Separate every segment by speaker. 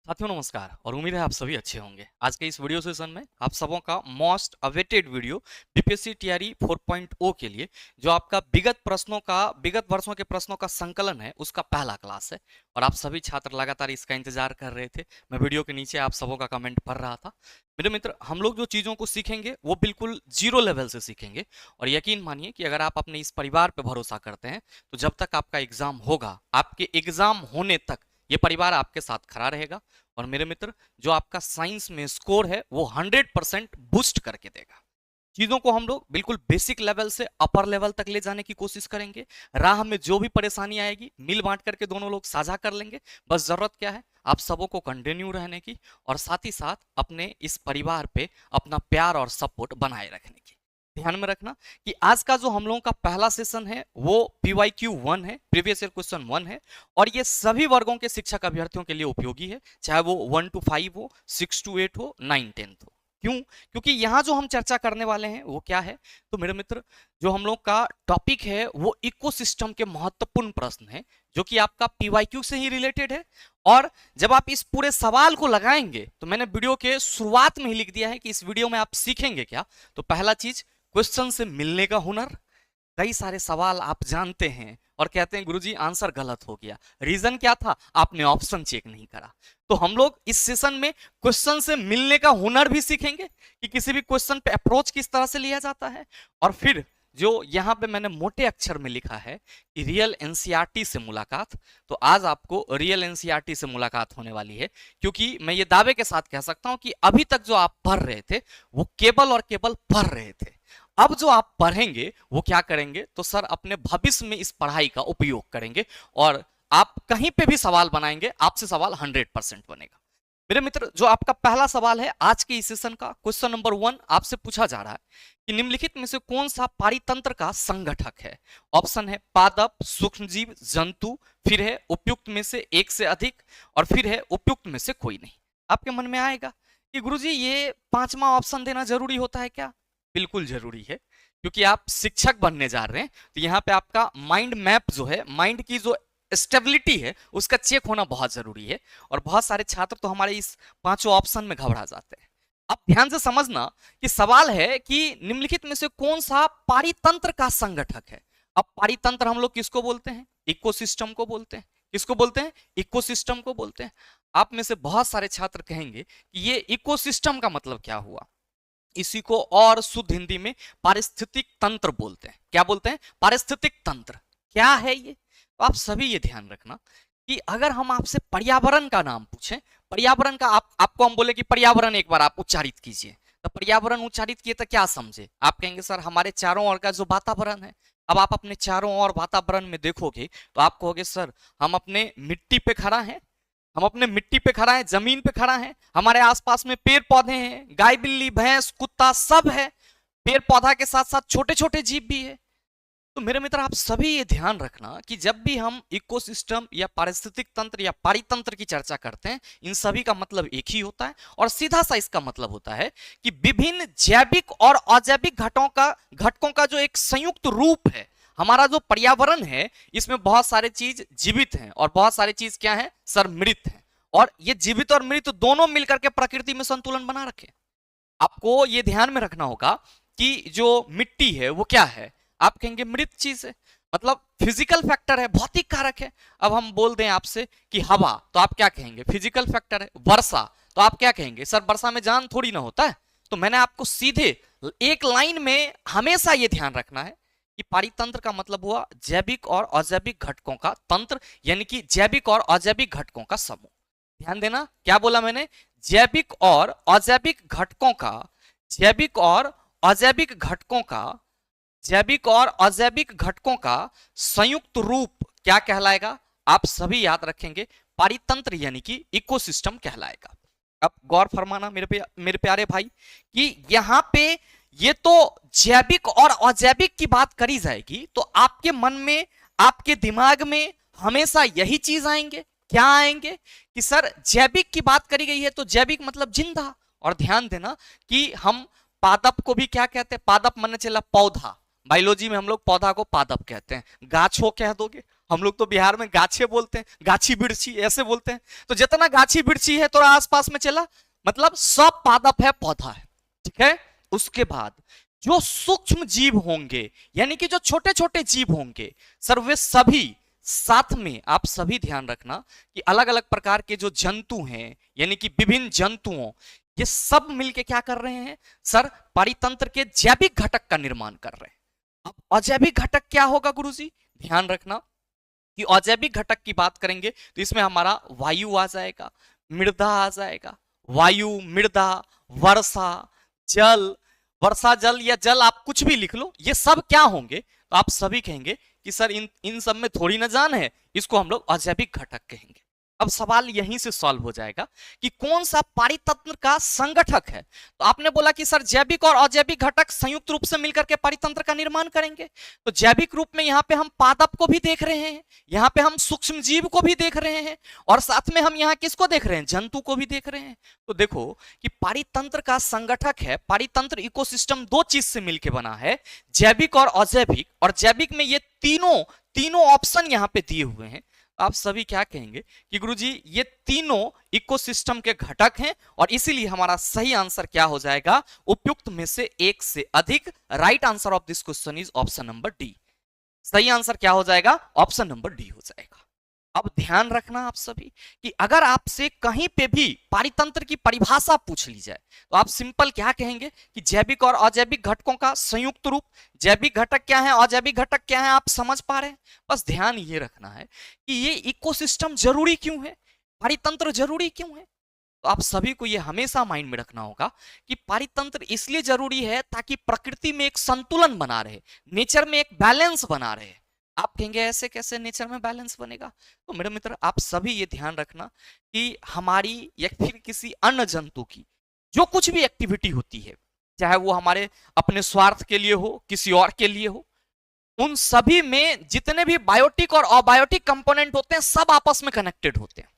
Speaker 1: साथियों नमस्कार और उम्मीद है आप सभी अच्छे होंगे। आज के इस वीडियो सेशन में आप सबों का most awaited video BPSC TRE 4.0 के लिए जो आपका विगत वर्षों के प्रश्नों का संकलन है उसका पहला क्लास है और आप सभी छात्र लगातार इसका इंतजार कर रहे थे। मैं वीडियो के नीचे आप सबों का कमेंट पढ़ रहा था। मेरे मित्र, हम लोग जो चीज़ों को सीखेंगे वो बिल्कुल जीरो लेवल से सीखेंगे और यकीन मानिए कि अगर आप अपने इस परिवार पर भरोसा करते हैं तो जब तक आपका एग्जाम होगा, आपके एग्जाम होने तक ये परिवार आपके साथ खड़ा रहेगा और मेरे मित्र, जो आपका साइंस में स्कोर है वो 100% बूस्ट करके देगा। चीजों को हम लोग बिल्कुल बेसिक लेवल से अपर लेवल तक ले जाने की कोशिश करेंगे। राह में जो भी परेशानी आएगी मिल बांट करके दोनों लोग साझा कर लेंगे। बस जरूरत क्या है, आप सबों को कंटिन्यू रहने की और साथ ही साथ अपने इस परिवार पे अपना प्यार और सपोर्ट बनाए रखने की। ध्यान में रखना कि आज का जो हम लोगों का पहला सेशन है वो PYQ 1 है, प्रीवियस ईयर क्वेश्चन 1 है और ये सभी वर्गों के शिक्षक अभ्यर्थियों के लिए उपयोगी है, चाहे वो 1 to 5 हो, 6 to 8 हो, 9 10th हो। क्यों? क्योंकि यहाँ जो हम चर्चा करने वाले हैं वो क्या है, तो मेरे मित्र जो हम लोग का टॉपिक है वो इकोसिस्टम के महत्वपूर्ण प्रश्न है जो कि आपका PYQ से ही रिलेटेड है। और जब आप इस पूरे सवाल को लगाएंगे तो मैंने वीडियो के शुरुआत में ही लिख दिया है कि इस वीडियो में आप सीखेंगे क्या। तो पहला चीज, क्वेश्चन से मिलने का हुनर। कई सारे सवाल आप जानते हैं और कहते हैं गुरुजी आंसर गलत हो गया, रीजन क्या था, आपने ऑप्शन चेक नहीं करा। तो हम लोग इस सेशन में क्वेश्चन से मिलने का हुनर भी सीखेंगे कि किसी भी क्वेश्चन पे अप्रोच किस तरह से लिया जाता है। और फिर जो यहाँ पे मैंने मोटे अक्षर में लिखा है कि रियल एनसीईआरटी से मुलाकात, तो आज आपको रियल एनसीईआरटी से मुलाकात होने वाली है क्योंकि मैं ये दावे के साथ कह सकता हूं कि अभी तक जो आप पढ़ रहे थे वो केवल और केवल पढ़ रहे थे। अब जो आप पढ़ेंगे वो क्या करेंगे, तो सर अपने भविष्य में इस पढ़ाई का उपयोग करेंगे और आप कहीं पे भी सवाल बनाएंगे आपसे सवाल 100% बनेगा। मेरे मित्र, जो आपका पहला सवाल है आज के इस सेशन का, क्वेश्चन नंबर 1 आपसे पूछा जा रहा है कि निम्नलिखित में से कौन सा पारितंत्र का संगठक है। ऑप्शन है पादप, सूक्ष्मजीव, जंतु, फिर है उपयुक्त में से एक से अधिक और फिर है उपयुक्त में से कोई नहीं। आपके मन में आएगा कि गुरुजी ये पांचवा ऑप्शन देना जरूरी होता है क्या? बिल्कुल जरूरी है क्योंकि आप शिक्षक बनने जा रहे हैं तो यहाँ पे आपका माइंड मैप जो है, माइंड की जो स्टेबिलिटी है उसका चेक होना बहुत जरूरी है। और बहुत सारे छात्र तो हमारे इस पांचों ऑप्शन में घबरा जाते हैं। अब ध्यान से समझना कि सवाल है कि निम्नलिखित में से कौन सा पारितंत्र का संगठक है। अब पारितंत्र हम लोग किसको बोलते हैं? इकोसिस्टम को बोलते हैं। किसको बोलते हैं? इकोसिस्टम को बोलते हैं। आप में से बहुत सारे छात्र कहेंगे कि ये इकोसिस्टम का मतलब क्या हुआ। इसी को और शुद्ध हिंदी में पारिस्थितिक तंत्र बोलते हैं। क्या बोलते हैं? पारिस्थितिक तंत्र। क्या है ये? तो आप सभी ये ध्यान रखना कि अगर हम आपसे पर्यावरण का नाम पूछें, पर्यावरण का आपको हम बोले कि पर्यावरण एक बार आप उच्चारित कीजिए, तो पर्यावरण उच्चारित किए तो क्या समझे? आप कहेंगे सर हमारे चारों ओर का जो वातावरण है। अब आप अपने चारों ओर वातावरण में देखोगे तो आप कहोगे सर हम अपने मिट्टी पे खड़ा हैं, हम अपने मिट्टी पे खड़ा है, जमीन पे खड़ा है, हमारे आसपास में पेड़ पौधे हैं, गाय बिल्ली भैंस कुत्ता सब है, पेड़ पौधा के साथ साथ छोटे छोटे जीव भी है। तो मेरे मित्र आप सभी ये ध्यान रखना कि जब भी हम इकोसिस्टम या पारिस्थितिक तंत्र या पारितंत्र की चर्चा करते हैं, इन सभी का मतलब एक ही होता है और सीधा सा इसका मतलब होता है कि विभिन्न जैविक और अजैविक घटकों का जो एक संयुक्त रूप है। हमारा जो पर्यावरण है इसमें बहुत सारे चीज जीवित हैं और बहुत सारी चीज क्या है सर, मृत है। और ये जीवित और मृत दोनों मिलकर के प्रकृति में संतुलन बना रखे। आपको ये ध्यान में रखना होगा कि जो मिट्टी है वो क्या है, आप कहेंगे मृत चीज है, मतलब फिजिकल फैक्टर है, भौतिक कारक है। अब हम बोल दें आपसे कि हवा, तो आप क्या कहेंगे? फिजिकल फैक्टर है। वर्षा, तो आप क्या कहेंगे? सर वर्षा में जान थोड़ी ना होता है। तो मैंने आपको सीधे एक लाइन में हमेशा ये ध्यान रखना है कि पारितंत्र का मतलब हुआ जैविक और अजैविक घटकों का तंत्र, यानी कि जैविक और अजैविक घटकों का समूह। ध्यान देना, क्या बोला मैंने? जैविक और अजैविक घटकों का, जैविक और अजैविक घटकों का, जैविक और अजैविक घटकों का संयुक्त रूप क्या कहलाएगा? आप सभी याद रखेंगे, पारितंत्र यानी कि इकोसिस्टम कहलाएगा। अब गौर फरमाना मेरे प्यारे भाई कि यहां पे ये तो जैविक और अजैविक की बात करी जाएगी तो आपके मन में, आपके दिमाग में हमेशा यही चीज आएंगे। क्या आएंगे कि सर जैविक की बात करी गई है तो जैविक मतलब जिंदा। और ध्यान देना कि हम पादप को भी क्या कहते हैं? पादप माने चला पौधा। बायोलॉजी में हम लोग पौधा को पादप कहते हैं। गाछ हो कह दोगे, हम लोग तो बिहार में गाछे बोलते हैं, गाछी बिरछी ऐसे बोलते हैं। तो जितना गाछी बिरछी है थोड़ा आसपास में चला, मतलब सब पादप है, पौधा है, ठीक है। उसके बाद जो सूक्ष्म जीव होंगे, यानी कि जो छोटे छोटे जीव होंगे सर, वे सभी साथ में, आप सभी ध्यान रखना कि अलग अलग प्रकार के जो जंतु हैं, यानी कि विभिन्न जंतुओं, ये सब मिलके क्या कर रहे हैं सर, परितंत्र के जैविक घटक का निर्माण कर रहे हैं। अब अजैविक घटक क्या होगा गुरुजी, ध्यान रखना कि अजैविक घटक की बात करेंगे तो इसमें हमारा वायु आ जाएगा, मृदा आ जाएगा, वायु, मृदा, वर्षा जल, वर्षा जल या जल आप कुछ भी लिख लो, ये सब क्या होंगे, तो आप सभी कहेंगे कि सर इन सब में थोड़ी ना जान है, इसको हम लोग अजैविक घटक कहेंगे। अब सवाल यहीं से सॉल्व हो जाएगा कि कौन सा पारितंत्र का संगठक है। तो आपने बोला कि सर जैविक और अजैविक घटक संयुक्त रूप से मिलकर के पारितंत्र का निर्माण करेंगे। तो जैविक रूप में यहाँ पे हम पादप को भी देख रहे हैं, यहाँ पे हम सूक्ष्म जीव को भी देख रहे हैं, और साथ में हम यहाँ किसको देख रहे हैं, जंतु को भी देख रहे हैं। तो देखो कि पारितंत्र का संगठक है, पारितंत्र इकोसिस्टम दो चीज से मिलकर बना है, जैविक और अजैविक, और जैविक में ये तीनों ऑप्शन यहाँ पे दिए हुए हैं। आप सभी क्या कहेंगे कि गुरुजी ये तीनों इकोसिस्टम के घटक हैं, और इसीलिए हमारा सही आंसर क्या हो जाएगा, उपयुक्त में से एक से अधिक। Right answer of this question is option number D. सही आंसर क्या हो जाएगा, ऑप्शन नंबर डी हो जाएगा। अब ध्यान रखना आप सभी कि अगर आपसे कहीं पे भी पारितंत्र की परिभाषा पूछ ली जाए तो आप सिंपल क्या कहेंगे कि जैविक और अजैविक घटकों का संयुक्त रूप। जैविक घटक क्या है, अजैविक घटक क्या है, आप समझ पा रहे हैं। बस ध्यान ये रखना है कि ये इकोसिस्टम जरूरी क्यों है, पारितंत्र जरूरी क्यों है। तो आप सभी को ये हमेशा माइंड में रखना होगा कि पारितंत्र इसलिए जरूरी है ताकि प्रकृति में एक संतुलन बना रहे, नेचर में एक बैलेंस बना रहे। आप कहेंगे ऐसे कैसे नेचर में बैलेंस बनेगा, तो मेरे मित्र आप सभी ये ध्यान रखना कि हमारी या फिर किसी अन्य जंतु की जो कुछ भी एक्टिविटी होती है, चाहे वो हमारे अपने स्वार्थ के लिए हो, किसी और के लिए हो, उन सभी में जितने भी बायोटिक और अबायोटिक कंपोनेंट होते हैं सब आपस में कनेक्टेड होते हैं।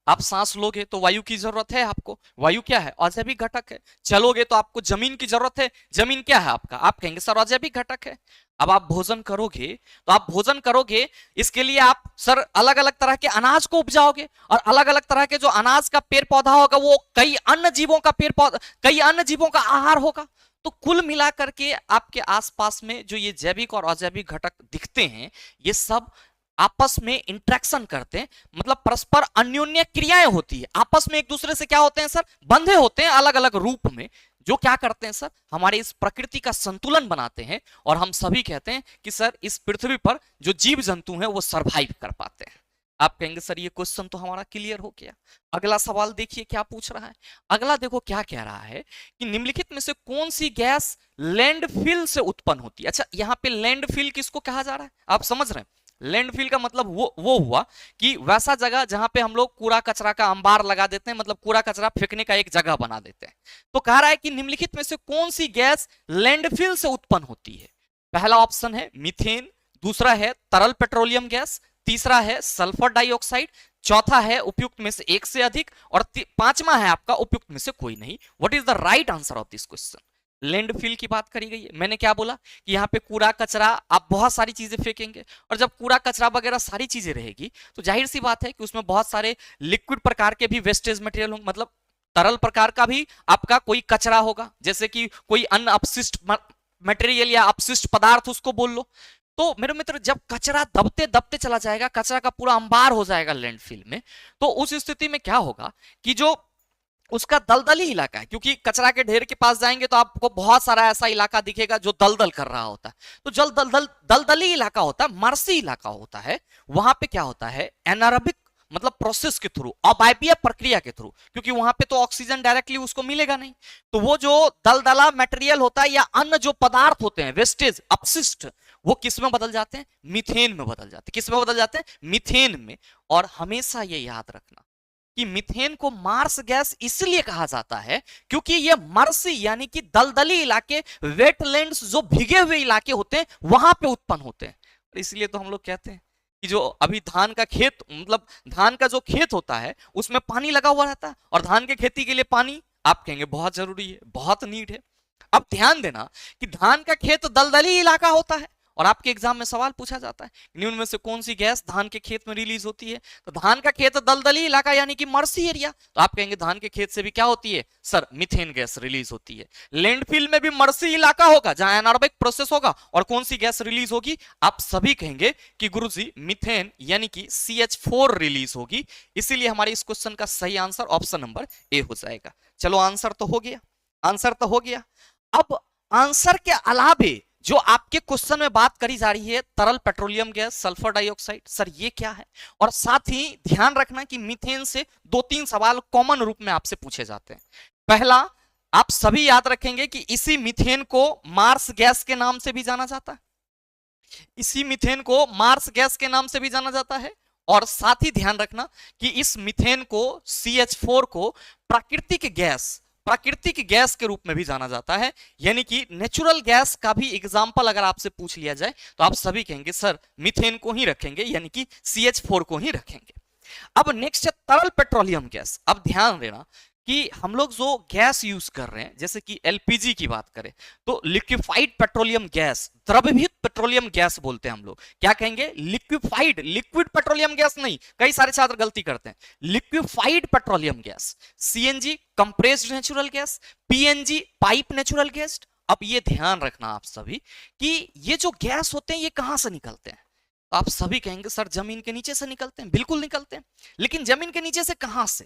Speaker 1: आप सांस लोगे तो वायु की जरूरत है आपको, वायु क्या है, अजैविक घटक है। चलोगे तो आपको जमीन की जरूरत है, जमीन क्या है आपका, आप कहेंगे सर अजैविक घटक है। अब आप भोजन करोगे तो आप भोजन करोगे, इसके लिए आप सर अलग अलग तरह के अनाज को उपजाओगे, और अलग अलग तरह के जो अनाज का पेड़ पौधा होगा वो कई अन्य जीवों का पेड़ पौधा, कई अन्य जीवों का आहार होगा। तो कुल मिलाकर के आपके आसपास में जो ये जैविक और अजैविक घटक दिखते हैं, ये सब आपस में इंटरेक्शन करते हैं, मतलब परस्पर अन्योन्य क्रियाएं होती है, आपस में एक दूसरे से क्या होते हैं सर, बंधे होते हैं अलग अलग रूप में, जो क्या करते हैं सर, हमारे इस प्रकृति का संतुलन बनाते हैं। और हम सभी कहते हैं कि सर इस पृथ्वी पर जो जीव जंतु हैं वो सरवाइव कर पाते हैं। आप कहेंगे सर ये क्वेश्चन तो हमारा क्लियर हो गया। अगला सवाल देखिए क्या पूछ रहा है। अगला देखो क्या कह रहा है कि निम्नलिखित में से कौन सी गैस लैंडफिल से उत्पन्न होती है। अच्छा, यहाँ पे लैंडफिल किसको कहा जा रहा है, आप समझ रहे हैं। लैंडफिल का मतलब वो हुआ कि वैसा जगह जहां पे हम लोग कूड़ा कचरा का अंबार लगा देते हैं, मतलब कूड़ा कचरा फेंकने का एक जगह बना देते हैं। तो कह रहा है कि निम्नलिखित में से कौन सी गैस लैंडफिल से उत्पन्न होती है। पहला ऑप्शन है मीथेन, दूसरा है तरल पेट्रोलियम गैस, तीसरा है सल्फर डाइऑक्साइड, चौथा है उपयुक्त में से एक से अधिक, और पांचवा है आपका उपयुक्त में से कोई नहीं। What is the right answer of this question. Landfill की बात करी गई है। मैंने क्या बोला कि यहाँ पे कूड़ा कचरा आप बहुत सारी चीजें फेंकेंगे, और जब कूड़ा कचरा वगैरह सारी चीजें रहेगी तो जाहिर सी बात है कि उसमें बहुत सारे लिक्विड प्रकार के भी वेस्टेज मटेरियल होंगे, मतलब तरल प्रकार का भी आपका कोई कचरा होगा, जैसे कि कोई अन्य अपशिष्ट मटेरियल या अपशिष्ट पदार्थ उसको बोल लो। तो मेरे मित्र जब कचरा दबते दबते चला जाएगा, कचरा का पूरा अंबार हो जाएगा लैंडफिल में, तो उस स्थिति में क्या होगा कि जो उसका दलदली इलाका है, क्योंकि कचरा के ढेर के पास जाएंगे तो आपको बहुत सारा ऐसा इलाका दिखेगा जो दलदल कर रहा होता है। तो जल दलदली इलाका होता है, मरसी इलाका होता है, वहां पे क्या होता है एनारोबिक मतलब प्रोसेस के थ्रू, अवायवीय प्रक्रिया के थ्रू, क्योंकि वहां पे तो ऑक्सीजन डायरेक्टली उसको मिलेगा नहीं, तो वो जो दलदला मटेरियल होता है या अन्य जो पदार्थ होते हैं वेस्टेज अपशिष्ट, वो किस में बदल जाते हैं, मीथेन में बदल जाते हैं। किस में बदल जाते हैं, मीथेन में। और हमेशा ये याद रखना कि मीथेन को मार्स गैस इसलिए कहा जाता है क्योंकि ये मरसी यानी कि दलदली इलाके, वेटलैंड्स जो भीगे हुए इलाके होते हैं वहां पे उत्पन्न होते हैं। इसलिए तो हम लोग कहते हैं कि जो अभी धान का खेत, मतलब धान का जो खेत होता है उसमें पानी लगा हुआ रहता है, और धान की खेती के लिए पानी आप कहेंगे बहुत जरूरी है, बहुत नीड है। अब ध्यान देना कि धान का खेत दलदली इलाका होता है, और आपके एग्जाम में सवाल पूछा जाता है निम्न में से कौन सी गैस धान के खेत में रिलीज होती है, तो धान का खेत दलदली इलाका यानी कि मर्सी एरिया, तो आप कहेंगे धान के खेत से भी क्या होती है सर मीथेन गैस रिलीज होती है। लैंडफिल में भी मर्सी इलाका होगा जहां एनारोबिक प्रोसेस होगा और कौन सी गैस रिलीज होगी, आप सभी कहेंगे कि गुरुजी मीथेन यानी कि CH4 रिलीज होगी। इसीलिए हमारे इस क्वेश्चन का सही आंसर ऑप्शन नंबर ए हो जाएगा। चलो आंसर तो हो गया, आंसर तो हो गया। अब आंसर के अलावे जो आपके क्वेश्चन में बात करी जा रही है तरल petroleum gas sulphur dioxide, sir ये क्या है, और साथ ही ध्यान रखना कि मीथेन से 2-3 सवाल कॉमन रूप में आपसे पूछे जाते हैं। पहला, आप सभी याद रखेंगे कि इसी मीथेन को मार्स गैस के नाम से भी जाना जाता है, इसी मीथेन को मार्स गैस के नाम से भी जाना जाता है। और साथ ही ध्यान रखना कि इस मीथेन को CH4 को प्राकृतिक गैस के रूप में भी जाना जाता है, यानी कि नेचुरल गैस का भी एग्जाम्पल अगर आपसे पूछ लिया जाए तो आप सभी कहेंगे सर मीथेन को ही रखेंगे, यानी कि CH4 को ही रखेंगे। अब नेक्स्ट है तरल पेट्रोलियम गैस। अब ध्यान देना कि हम लोग जो गैस यूज कर रहे हैं, जैसे कि LPG की बात करें तो लिक्विफाइड पेट्रोलियम गैस, द्रवीभूत पेट्रोलियम गैस बोलते हैं हम लोग। क्या कहेंगे, लिक्विफाइड, लिक्विड पेट्रोलियम गैस नहीं, कई सारे छात्र गलती करते हैं, liquefied petroleum gas. CNG compressed natural gas, PNG pipe natural gas. अब ये ध्यान रखना आप सभी कि ये जो गैस होते हैं ये कहां से निकलते हैं, तो आप सभी कहेंगे सर जमीन के नीचे से निकलते हैं, बिल्कुल निकलते हैं, लेकिन जमीन के नीचे से कहां से,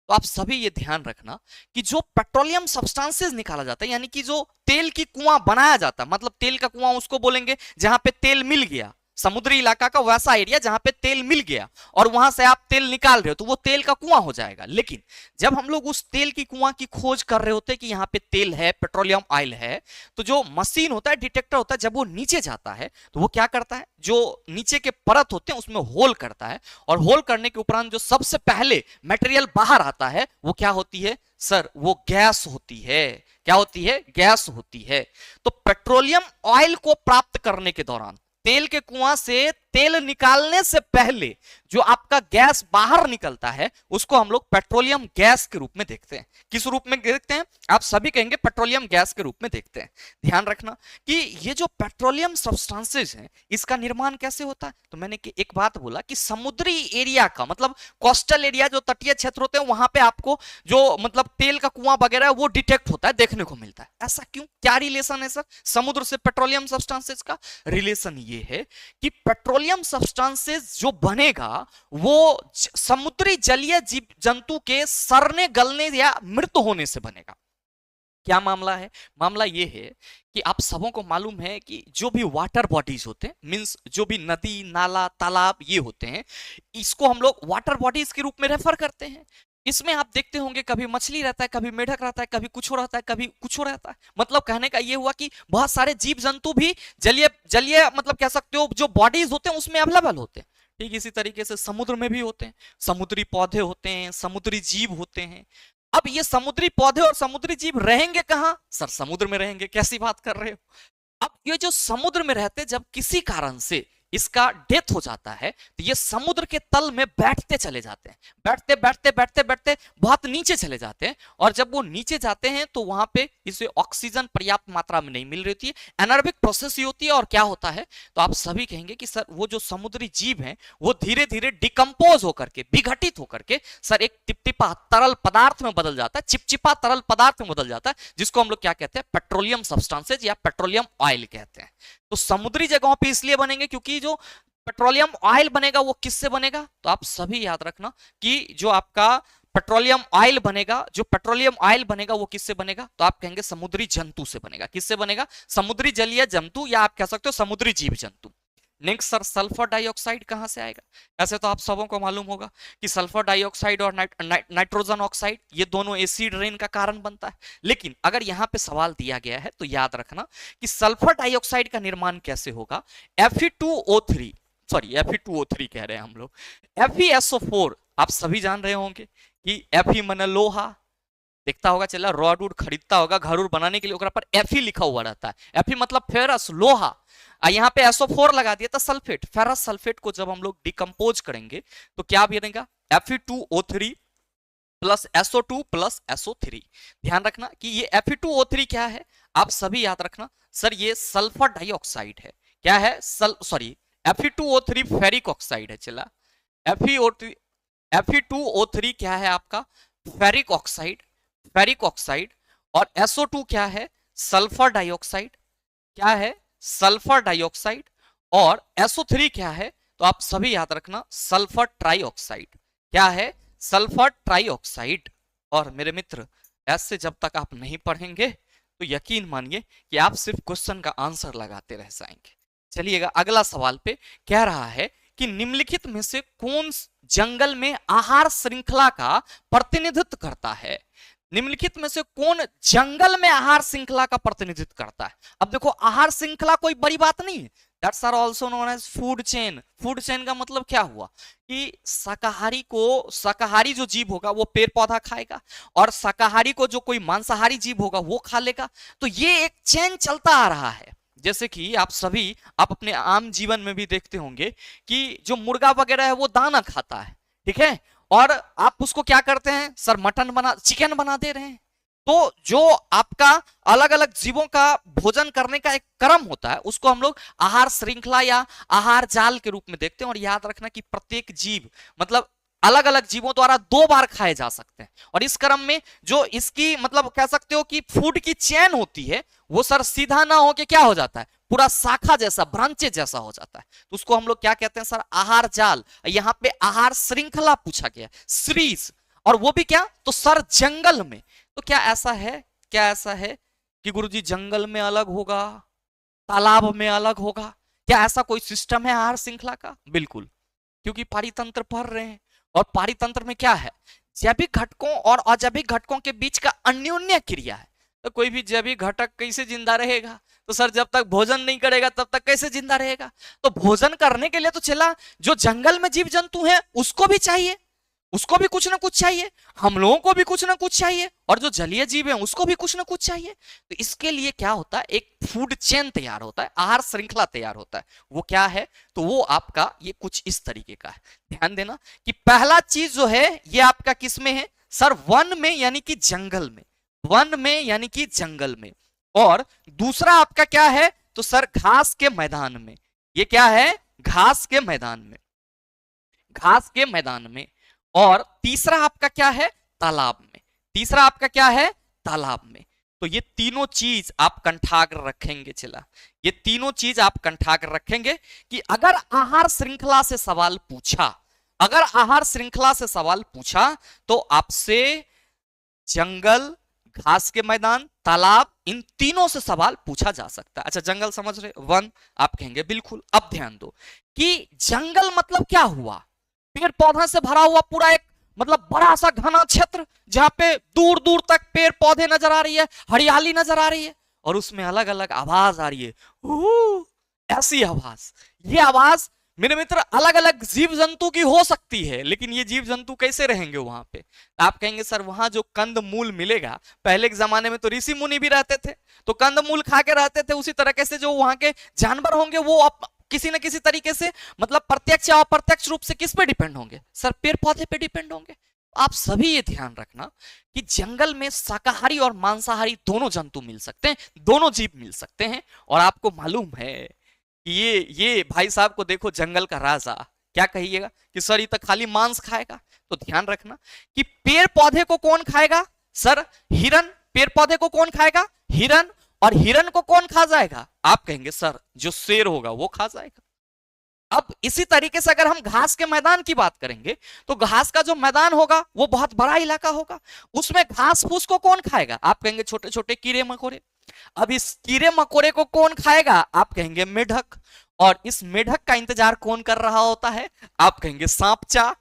Speaker 1: तो आप सभी ये ध्यान रखना कि जो पेट्रोलियम सब्सटेंसेस निकाला जाता है, यानी कि जो तेल की कुआं बनाया जाता है, मतलब तेल का कुआं उसको बोलेंगे जहां पे तेल मिल गया, समुद्री इलाका का वैसा एरिया जहां पे तेल मिल गया और वहां से आप तेल निकाल रहे हो तो वो तेल का कुआं हो जाएगा। लेकिन जब हम लोग उस तेल की कुआं की खोज कर रहे होते हैं कि यहाँ पे तेल है, पेट्रोलियम ऑयल है, तो जो मशीन होता है, डिटेक्टर होता है, जब वो नीचे जाता है तो वो क्या करता है, जो नीचे के परत होते हैं उसमें होल करता है, और होल करने के उपरांत जो सबसे पहले मटेरियल बाहर आता है वो क्या होती है सर, वो गैस होती है। क्या होती है, गैस होती है। तो पेट्रोलियम ऑयल को प्राप्त करने के दौरान तेल के कुआं से तेल निकालने से पहले जो आपका गैस बाहर निकलता है उसको हम लोग पेट्रोलियम गैस के रूप में देखते हैं। किस रूप में देखते हैं, आप सभी कहेंगे पेट्रोलियम गैस के रूप में देखते हैं। ध्यान रखना कि ये जो पेट्रोलियम सब्सटेंसेस हैं इसका निर्माण कैसे होता है, तो मैंने एक बात बोला कि समुद्री एरिया का मतलब कोस्टल एरिया, जो तटीय क्षेत्र होते हैं वहां पे आपको जो मतलब तेल का कुआं वगैरह वो डिटेक्ट होता है, देखने को मिलता है। ऐसा क्यों, क्या रिलेशन है सर समुद्र से पेट्रोलियम सब्सटेंसेस का? रिलेशन ये है कि पेट्रोलियम सब्सटेंसेस जो बनेगा वो समुद्री जलीय जीव जंतु के सड़ने गलने या मृत होने से बनेगा। क्या मामला है, मामला ये है कि आप सबों को मालूम है कि जो भी वाटर बॉडीज होते हैं, मींस जो भी नदी नाला तालाब ये होते हैं, इसको हम लोग वाटर बॉडीज के रूप में रेफर करते हैं। इसमें आप देखते होंगे कभी मछली रहता है, कभी मेढक रहता है, कभी कुछ रहता है, कभी कुछ रहता है। मतलब कहने का ये हुआ कि बहुत सारे जीव जंतु भी जलीय जलीय मतलब कह सकते हो जो बॉडीज होते हैं उसमें अवेलेबल होते हैं। ठीक इसी तरीके से समुद्र में भी होते हैं, समुद्री पौधे होते हैं, समुद्री जीव होते हैं। अब ये समुद्री पौधे और समुद्री जीव रहेंगे कहां सर, समुद्र में रहेंगे। कैसी बात कर रहे हो, अब ये जो समुद्र में रहते जब किसी कारण से इसका डेथ हो जाता है तो ये समुद्र के तल में बैठते चले जाते हैं, बैठते बैठते बैठते बैठते बहुत नीचे चले जाते हैं, और जब वो नीचे जाते हैं तो वहां पे इसे ऑक्सीजन पर्याप्त मात्रा में नहीं मिल रही होती है, एनारोबिक प्रोसेस ही होती है, और क्या होता है तो आप सभी कहेंगे कि सर वो जो समुद्री जीव हैं वो धीरे धीरे डिकम्पोज होकर के, विघटित होकर के सर एक टिपटिपा तरल पदार्थ में बदल जाता है, चिपचिपा तरल पदार्थ में बदल जाता है, जिसको हम लोग क्या कहते हैं, पेट्रोलियम सब्सटेंसेज या पेट्रोलियम ऑयल कहते हैं। तो समुद्री जगहों पे इसलिए बनेंगे क्योंकि जो पेट्रोलियम ऑयल बनेगा वो किससे बनेगा, तो आप सभी याद रखना कि जो आपका पेट्रोलियम ऑयल बनेगा, जो पेट्रोलियम ऑयल बनेगा वो किससे बनेगा, तो आप कहेंगे समुद्री जंतु से बनेगा। किससे बनेगा, समुद्री जलीय जंतु, या आप कह सकते हो समुद्री जीव जंतु। नेक्स्ट सर सल्फर डाइऑक्साइड कहां से आएगा? ऐसे तो आप सबों को मालूम होगा कि सल्फर डाइऑक्साइड और नाइट्रोजन ऑक्साइड ये दोनों एसिड रेन का कारण बनता है। लेकिन अगर यहां पे सवाल दिया गया है तो याद रखना कि सल्फर डाइऑक्साइड का निर्माण कैसे होगा। Fe2O3 सॉरी Fe2O3 कह रहे हैं हम लोग, FeSO4 आप सभी जान रहे होंगे कि Fe माने लोहा, देखता होगा चला रॉड वुड खरीदता होगा घर उड़ बनाने के लिए, ओकरा पर Fe लिखा हुआ रहता है। Fe मतलब फेरस, लोहा। यहाँ पे SO4 लगा दिया था सल्फेट, फेरस सल्फेट को जब हम लोग डिकम्पोज करेंगे तो क्या बनेगा, Fe2O3 plus SO2 plus SO3। ध्यान रखना कि ये Fe2O3 क्या है, आप सभी याद रखना सर ये सल्फर डाइऑक्साइड है। क्या है सॉरी Fe2O3 फेरिक ऑक्साइड है चला। Fe2O3 क्या है आपका फेरिक ऑक्साइड, फेरिक ऑक्साइड। और SO2 क्या है सल्फर डाइऑक्साइड, क्या है सल्फर डाइऑक्साइड। और SO3 क्या है तो आप सभी याद रखना सल्फर ट्राइऑक्साइड, क्या है सल्फर ट्राइऑक्साइड। और मेरे मित्र ऐसे जब तक आप नहीं पढ़ेंगे तो यकीन मानिए कि आप सिर्फ क्वेश्चन का आंसर लगाते रह जाएंगे। चलिएगा अगला सवाल पे कह रहा है कि निम्नलिखित में से कौन जंगल में आहार श्रृंखला का प्रतिनिधित्व करता है। निम्नलिखित में से कौन जंगल में आहार श्रृंखला का प्रतिनिधित्व करता है। अब देखो आहार श्रृंखला कोई बड़ी बात नहीं है, that's are also known as food chain. Food chain का मतलब क्या हुआ कि शाकाहारी जो जीव होगा वो पेड़ पौधा खाएगा और शाकाहारी को जो कोई मांसाहारी जीव होगा वो खा लेगा। तो ये एक चेन चलता आ रहा है। जैसे कि आप अपने आम जीवन में भी देखते होंगे कि जो मुर्गा वगैरह है वो दाना खाता है, ठीक है, और आप उसको क्या करते हैं सर चिकन बना दे रहे हैं। तो जो आपका अलग अलग जीवों का भोजन करने का एक क्रम होता है उसको हम लोग आहार श्रृंखला या आहार जाल के रूप में देखते हैं। और याद रखना कि प्रत्येक जीव मतलब अलग अलग जीवों द्वारा 2 बार खाए जा सकते हैं। और इस क्रम में जो इसकी मतलब कह सकते हो कि फूड की चेन होती है वो सर सीधा ना हो के क्या हो जाता है पूरा शाखा जैसा ब्रांचेज जैसा हो जाता है। तो उसको हम लोग क्या कहते हैं सर आहार जाल। यहां पे आहार श्रृंखला पूछा गया सीरीज, और वो भी क्या तो सर जंगल में। तो क्या ऐसा है कि गुरुजी जंगल में अलग होगा तालाब में अलग होगा, क्या ऐसा कोई सिस्टम है आहार श्रृंखला का। बिल्कुल, क्योंकि पारितंत्र पढ़ रहे हैं और पारितंत्र में क्या है जैविक घटकों और अजैविक घटकों के बीच का अन्योन्य क्रिया है। तो कोई भी जैविक घटक कैसे जिंदा रहेगा तो सर जब तक भोजन नहीं करेगा तब तक कैसे जिंदा रहेगा। तो भोजन करने के लिए तो चला जो जंगल में जीव जंतु है उसको भी चाहिए, उसको भी कुछ ना कुछ चाहिए, हम लोगों को भी कुछ ना कुछ चाहिए, और जो जलीय जीव है उसको भी कुछ ना कुछ चाहिए। तो इसके लिए क्या होता है एक फूड चेन तैयार होता है, आहार श्रृंखला तैयार होता है। वो क्या है तो वो आपका ये कुछ इस तरीके का है। ध्यान देना कि पहला चीज जो है ये आपका किस में है सर वन में यानी कि जंगल में, वन में यानी कि जंगल में। और दूसरा आपका क्या है तो सर घास के मैदान में। ये क्या है घास के मैदान में, घास के मैदान में। और तीसरा आपका क्या है तालाब में, तीसरा आपका क्या है तालाब में। तो ये तीनों चीज आप कंठाग्र रखेंगे चला, ये तीनों चीज आप कंठाग्र रखेंगे कि अगर आहार श्रृंखला से सवाल पूछा, अगर आहार श्रृंखला से सवाल पूछा तो आपसे जंगल घास के मैदान तालाब इन तीनों से सवाल पूछा जा सकता है। अच्छा जंगल समझ रहे वन आप कहेंगे बिल्कुल। अब ध्यान दो कि जंगल मतलब क्या हुआ पेड़ पौधा से भरा हुआ पूरा एक मतलब बड़ा सा घना क्षेत्र जहां पे दूर दूर तक पेड़ पौधे नजर आ रही है, हरियाली नजर आ रही है और उसमें अलग अलग आवाज आ रही है ऐसी आवाज। ये आवाज मेरे मित्र अलग अलग जीव जंतु की हो सकती है, लेकिन ये जीव जंतु कैसे रहेंगे वहां पे। आप कहेंगे सर वहां जो कंद मूल मिलेगा, पहले के जमाने में तो ऋषि मुनि भी रहते थे तो कंद मूल खा के रहते थे, उसी तरह से जो वहां के जानवर होंगे वो किसी न किसी तरीके से मतलब प्रत्यक्ष या अप्रत्यक्ष रूप से किस पे डिपेंड होंगे सर पेड़ पौधे पे डिपेंड होंगे। आप सभी ये ध्यान रखना कि जंगल में शाकाहारी और मांसाहारी दोनों जंतु मिल सकते हैं, दोनों जीव मिल सकते हैं। और आपको मालूम है कि ये भाई साहब को देखो जंगल का राजा क्या कहिएगा कि सर ये तो खाली मांस खाएगा। तो ध्यान रखना कि पेड़ पौधे को कौन खाएगा सर हिरन, पेड़ पौधे को कौन खाएगा हिरन, और हिरन को कौन खा जाएगा आप कहेंगे सर जो शेर होगा वो खा जाएगा। अब इसी तरीके से अगर हम घास के मैदान की बात करेंगे तो घास का जो मैदान होगा वो बहुत बड़ा इलाका होगा, उसमें घास फूस को कौन खाएगा आप कहेंगे छोटे छोटे कीड़े मकोड़े। अब इस कीड़े मकोड़े को कौन खाएगा आप कहेंगे मेढक, और इस मेढक का इंतजार कौन कर रहा होता है आप कहेंगे सांपचा।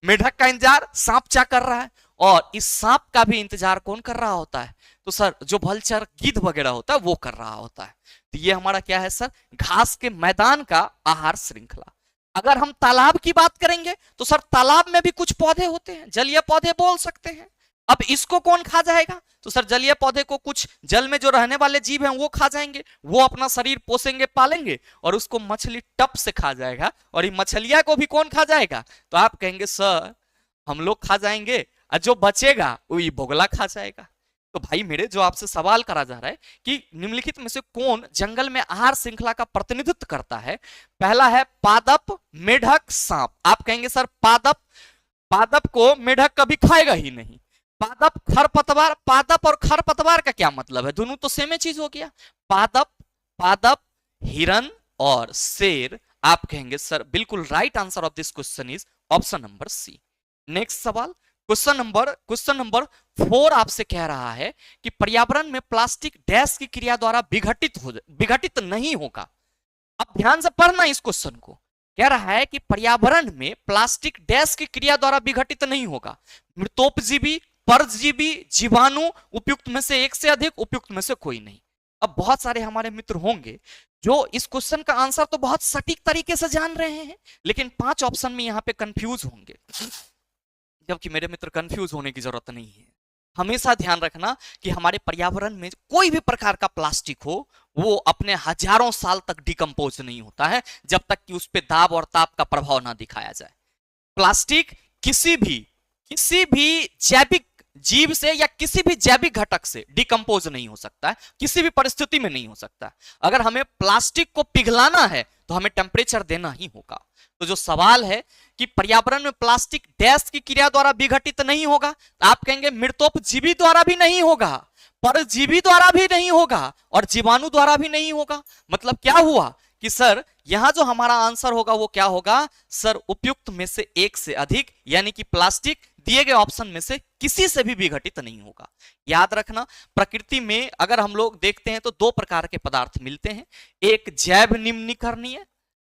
Speaker 1: मेढक का इंतजार सांपचा कर रहा है और इस सांप का भी इंतजार कौन कर रहा होता है तो सर जो भलचर गिद्ध वगैरह होता है वो कर रहा होता है। तो ये हमारा क्या है सर घास के मैदान का आहार श्रृंखला। अगर हम तालाब की बात करेंगे तो सर तालाब में भी कुछ पौधे होते हैं, जलीय पौधे बोल सकते हैं। अब इसको कौन खा जाएगा तो सर जलीय पौधे को कुछ जल में जो रहने वाले जीव हैं वो खा जाएंगे, वो अपना शरीर पोसेंगे पालेंगे और उसको मछली टप से खा जाएगा। और ये मछलिया को भी कौन खा जाएगा तो आप कहेंगे सर हम लोग खा जाएंगे और जो बचेगा वो ये बोगला खा जाएगा। तो भाई मेरे जो आपसे सवाल करा जा रहा है कि निम्नलिखित में से कौन जंगल में आहार श्रृंखला का प्रतिनिधित्व करता है। पहला है पादप, मेढक, सांप। आप कहेंगे सर पादप, पादप को मेढक कभी खाएगा ही नहीं। पादप खरपतवार, पादप और खरपतवार का क्या मतलब है, दोनों तो सेम चीज हो गया। पादप, पादप, हिरन और शेर। आप कहेंगे सर बिल्कुल right answer of this question is option number C. Next सवाल, क्वेश्चन नंबर 4 आपसे कह रहा है कि पर्यावरण में प्लास्टिक डैश की क्रिया द्वारा विघटित नहीं होगा। अब ध्यान से पढ़ना इस क्वेश्चन को। कह रहा है कि पर्यावरण में प्लास्टिक डैश की क्रिया द्वारा विघटित नहीं होगा। मृतोपजीवी, परजीवी, जीवाणु, उपयुक्त में से एक से अधिक, उपयुक्त में से कोई नहीं। अब बहुत सारे हमारे मित्र होंगे जो इस क्वेश्चन का आंसर तो बहुत सटीक तरीके से जान रहे हैं, लेकिन 5 ऑप्शन में यहां पे कंफ्यूज होंगे, जबकि मेरे मित्र कंफ्यूज होने की जरूरत नहीं है। हमेशा ध्यान रखना कि हमारे पर्यावरण में कोई भी प्रकार का प्लास्टिक हो वो अपने हजारों साल तक डिकम्पोज नहीं होता है जब तक कि उस पर दाब और ताप का प्रभाव ना दिखाया जाए। प्लास्टिक किसी भी जैविक जीव से या किसी भी जैविक घटक से डिकम्पोज नहीं हो सकता है, किसी भी परिस्थिति में नहीं हो सकता। अगर हमें प्लास्टिक को पिघलाना है तो हमें टेम्परेचर देना ही होगा। तो जो सवाल है कि पर्यावरण में प्लास्टिक डैश की क्रिया द्वारा विघटित नहीं होगा, तो आप कहेंगे मृतोपजीवी द्वारा भी नहीं होगा, परजीवी द्वारा भी नहीं होगा और जीवाणु द्वारा भी नहीं होगा। मतलब क्या हुआ कि सर यहां जो हमारा आंसर होगा वो क्या होगा सर, उपयुक्त में से एक से अधिक, यानी कि प्लास्टिक दिए गए ऑप्शन में से किसी से भी विघटित नहीं होगा। याद रखना, प्रकृति में अगर हम लोग देखते हैं तो 2 प्रकार के पदार्थ मिलते हैं, एक जैव निम्नीकरणीय,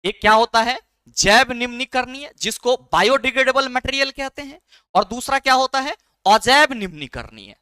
Speaker 1: एक क्या होता है जैव निम्नीकरणीय जिसको बायोडिग्रेडेबल मटेरियल कहते हैं, और दूसरा क्या होता है अजैव निम्नीकरणीय,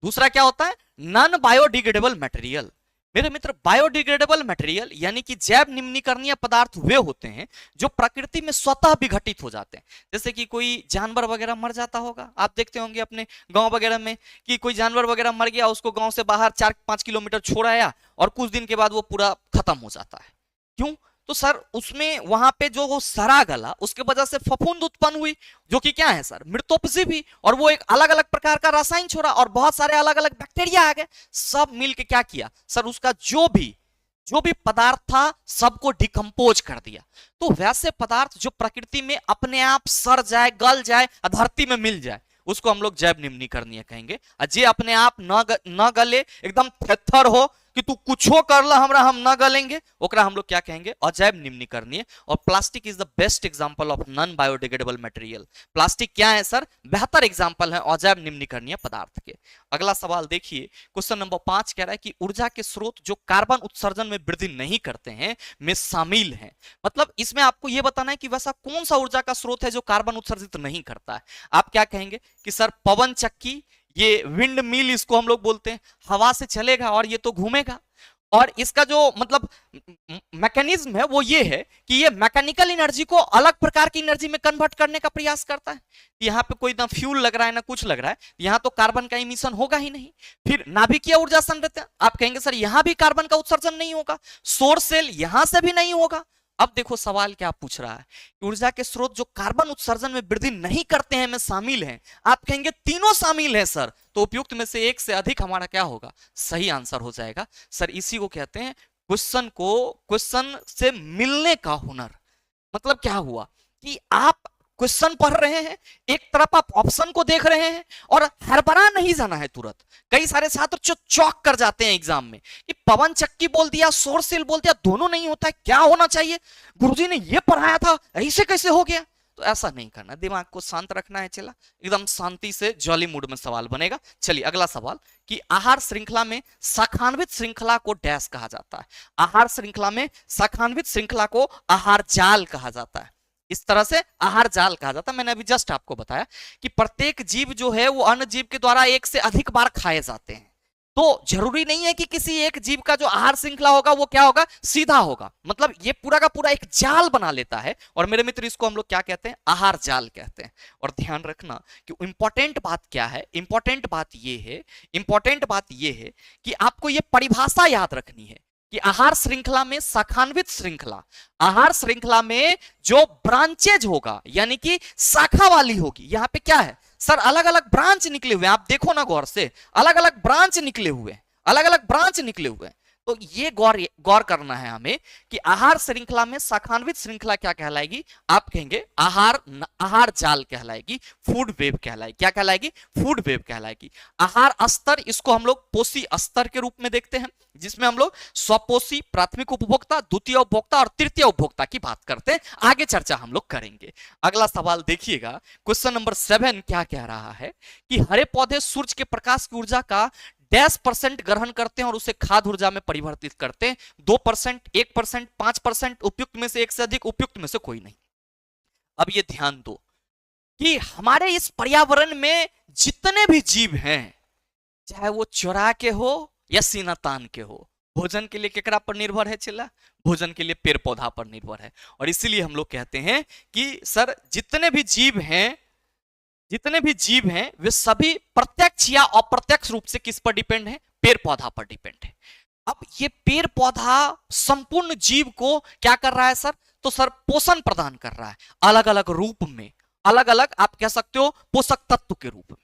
Speaker 1: दूसरा क्या होता है नॉन बायोडिग्रेडेबल मटेरियल। मेरे मित्र बायोडिग्रेडेबल मटेरियल यानी कि जैव निम्नीकरणीय पदार्थ वे होते हैं जो प्रकृति में स्वतः विघटित हो जाते हैं। जैसे कि कोई जानवर वगैरह मर जाता होगा, आप देखते होंगे अपने गांव वगैरह में कि कोई जानवर वगैरह मर गया, उसको गांव से बाहर 4-5 किलोमीटर छोड़ आया और कुछ दिन के बाद वो पूरा खत्म हो जाता है। क्यों? तो सर उसमें वहां पे जो वो सड़ा गला उसके वजह से फफूंद उत्पन्न हुई, जो कि क्या है सर मृतोपजीवी, और वो एक अलग अलग प्रकार का रासायन छोड़ा और बहुत सारे अलग अलग बैक्टीरिया आ गए, सब मिलके क्या किया सर उसका जो भी पदार्थ था सबको डिकम्पोज कर दिया। तो वैसे पदार्थ जो प्रकृति में अपने आप सड़ जाए, गल जाए, धरती में मिल जाए, उसको हम लोग जैव निम्नीकरणीय कहेंगे। जे अपने आप न गले, एकदम थेथर हो कि तू कुछो कर ला हमरा हम न गलेंगे, ओकरा हम लोग क्या कहेंगे अजैव निम्नीकरणीय। और plastic is the best example of non biodegradable material. Plastic क्या है सर, बेहतर एग्जांपल है अजैव निम्नीकरणीय पदार्थ के। अगला सवाल देखिए, क्वेश्चन नंबर 5 कह रहा है कि ऊर्जा के स्रोत जो कार्बन उत्सर्जन में वृद्धि नहीं करते हैं में शामिल हैं। मतलब इसमें आपको यह बताना है कि वैसा कौन सा ऊर्जा का स्रोत है जो कार्बन उत्सर्जित नहीं करता है। आप क्या कहेंगे कि सर पवन चक्की, ये विंड मिल इसको हम लोग बोलते हैं, हवा से चलेगा और ये तो घूमेगा, और इसका जो मतलब मैकेनिज्म है वो ये है कि ये मैकेनिकल एनर्जी को अलग प्रकार की एनर्जी में कन्वर्ट करने का प्रयास करता है। यहाँ पे कोई ना फ्यूल लग रहा है ना कुछ लग रहा है, यहाँ तो कार्बन का इमिशन होगा ही नहीं। फिर नाभिकीय ऊर्जा संरचना, आप कहेंगे सर यहाँ भी कार्बन का उत्सर्जन नहीं होगा, सौर सेल यहां से भी नहीं होगा। अब देखो सवाल क्या पूछ रहा है, ऊर्जा के स्रोत जो कार्बन उत्सर्जन में वृद्धि नहीं करते हैं में शामिल हैं। आप कहेंगे तीनों शामिल हैं सर, तो उपयुक्त में से एक से अधिक हमारा क्या होगा सही आंसर हो जाएगा। सर इसी को कहते हैं क्वेश्चन से मिलने का हुनर। मतलब क्या हुआ कि आप क्वेश्चन पढ़ रहे हैं, एक तरफ आप ऑप्शन को देख रहे हैं और हड़बड़ा नहीं जाना है तुरंत। कई सारे छात्र जो चौक कर जाते हैं एग्जाम में कि पवन चक्की बोल दिया, सौर सेल बोल दिया, दोनों नहीं होता है, क्या होना चाहिए, गुरुजी ने ये पढ़ाया था ऐसे कैसे हो गया। तो ऐसा नहीं करना, दिमाग को शांत रखना है। चला एकदम शांति से जॉली मूड में सवाल बनेगा। चलिए अगला सवाल कि आहार श्रृंखला में शाखान्वित श्रृंखला को डैश कहा जाता है। आहार श्रृंखला में शाखान्वित श्रृंखला को आहार जाल कहा जाता है। इस तरह से आहार जाल कहा जाता है। मैंने अभी जस्ट आपको बताया कि प्रत्येक जीव जो है वो अन्य जीव के द्वारा एक से अधिक बार खाए जाते हैं। तो जरूरी नहीं है कि किसी एक जीव का जो आहार श्रृंखला होगा वो क्या होगा सीधा होगा, मतलब ये पूरा का पूरा एक जाल बना लेता है। और मेरे मित्र इसको हम लोग क्या कहते हैं आहार जाल कहते हैं। और ध्यान रखना कि इंपॉर्टेंट बात क्या है, इंपॉर्टेंट बात ये है कि आपको ये परिभाषा याद रखनी है कि आहार श्रृंखला में शाखान्वित श्रृंखला, आहार श्रृंखला में जो ब्रांचेज होगा यानी कि शाखा वाली होगी, यहां पे क्या है सर अलग अलग ब्रांच निकले हुए हैं, आप देखो ना गौर से, अलग अलग ब्रांच निकले हुए हैं, अलग अलग ब्रांच निकले हुए हैं। तो ये गौर गौर करना है हमें कि आहार श्रृंखला में शाखान्वित श्रृंखला क्या कहलाएगी, आप कहेंगे आहार जाल कहलाएगी, फूड वेब कहलाएगी। क्या कहलाएगी? फूड वेब कहलाएगी। आहार स्तर, इसको हम लोग पोषी स्तर के रूप में देखते हैं, जिसमें हम लोग स्वपोषी, प्राथमिक उपभोक्ता, द्वितीय उपभोक्ता और तृतीय उपभोक्ता की बात करते हैं। आगे चर्चा हम लोग करेंगे। अगला सवाल देखिएगा, क्वेश्चन नंबर 7 क्या कह रहा है कि हरे पौधे सूर्य के प्रकाश की ऊर्जा का %% ग्रहण करते हैं और उसे खाद्य ऊर्जा में परिवर्तित करते हैं। 2%, 1%, 5%, उपयुक्त में से एक से अधिक, उपयुक्त में से कोई नहीं। अब ये ध्यान दो कि हमारे इस पर्यावरण में जितने भी जीव हैं, चाहे वो चौरा के हो या सीना तान के हो, भोजन के लिए केकरा पर निर्भर है चिल्ला? भोजन के लिए पेड़ पौधा पर निर्भर है। और इसीलिए हम लोग कहते हैं कि सर जितने भी जीव हैं, जितने भी जीव हैं वे सभी प्रत्यक्ष या अप्रत्यक्ष रूप से किस पर डिपेंड है? पेड़ पौधा पर डिपेंड है। अब ये पेड़ पौधा संपूर्ण जीव को क्या कर रहा है सर? तो सर पोषण प्रदान कर रहा है, अलग अलग रूप में, अलग अलग आप कह सकते हो पोषक तत्व के रूप में।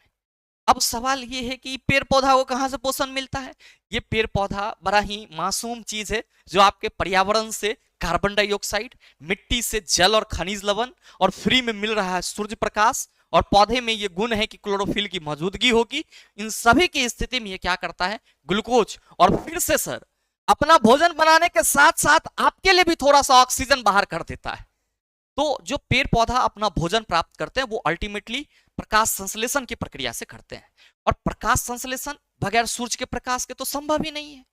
Speaker 1: अब सवाल ये है कि पेड़ पौधा को कहां से पोषण मिलता है? ये पेड़ पौधा बड़ा ही मासूम चीज है, जो आपके पर्यावरण से कार्बन डाइऑक्साइड, मिट्टी से जल और खनिज लवण, और फ्री में मिल रहा है सूर्य प्रकाश, और पौधे में ये गुण है कि क्लोरोफिल की मौजूदगी होगी। इन सभी की स्थिति में ये क्या करता है? ग्लूकोज, और फिर से सर अपना भोजन बनाने के साथ साथ आपके लिए भी थोड़ा सा ऑक्सीजन बाहर कर देता है। तो जो पेड़ पौधा अपना भोजन प्राप्त करते हैं वो अल्टीमेटली प्रकाश संश्लेषण की प्रक्रिया से करते हैं, और प्रकाश संश्लेषण बगैर सूर्य के प्रकाश के तो संभव ही नहीं है।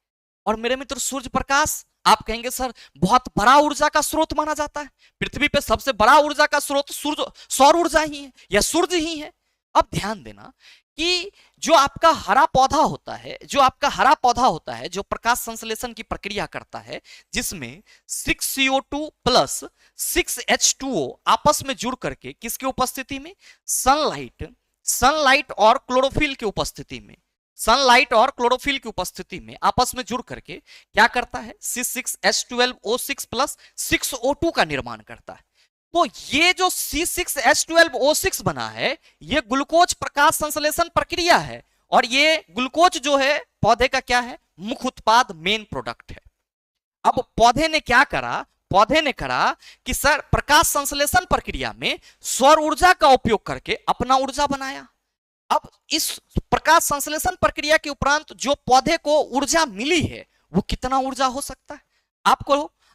Speaker 1: और मेरे मित्र सूर्य प्रकाश आप कहेंगे सर बहुत बड़ा ऊर्जा का स्रोत माना जाता है, पृथ्वी पे सबसे बड़ा ऊर्जा का स्रोत सूर्य, सौर ऊर्जा ही है या सूर्य ही है। अब ध्यान देना कि जो आपका हरा पौधा होता है, जो आपका हरा पौधा होता है, जो प्रकाश संश्लेषण की प्रक्रिया करता है, जिसमें 6CO2 प्लस 6H2O आपस में जुड़ करके किसकी उपस्थिति में? सनलाइट और क्लोरोफिल की उपस्थिति में, सनलाइट और क्लोरोफिल की उपस्थिति में आपस में जुड़ करके क्या करता है? C6H12O6 प्लस 6O2 का निर्माण करता है। तो ये जो C6H12O6 बना है, ये ग्लूकोज प्रकाश संश्लेषण प्रक्रिया है, और ये ग्लूकोज जो है पौधे का क्या है? मुख्य उत्पाद, मेन प्रोडक्ट है। अब पौधे ने क्या करा? पौधे ने करा कि सर प्रकाश संश्लेषण प्रक्रिया में सौर ऊर्जा का उपयोग करके अपना ऊर्जा बनाया। अब इस प्रकाश संश्लेषण प्रक्रिया के उपरांत जो पौधे को ऊर्जा मिली है वो कितना ऊर्जा हो सकता है?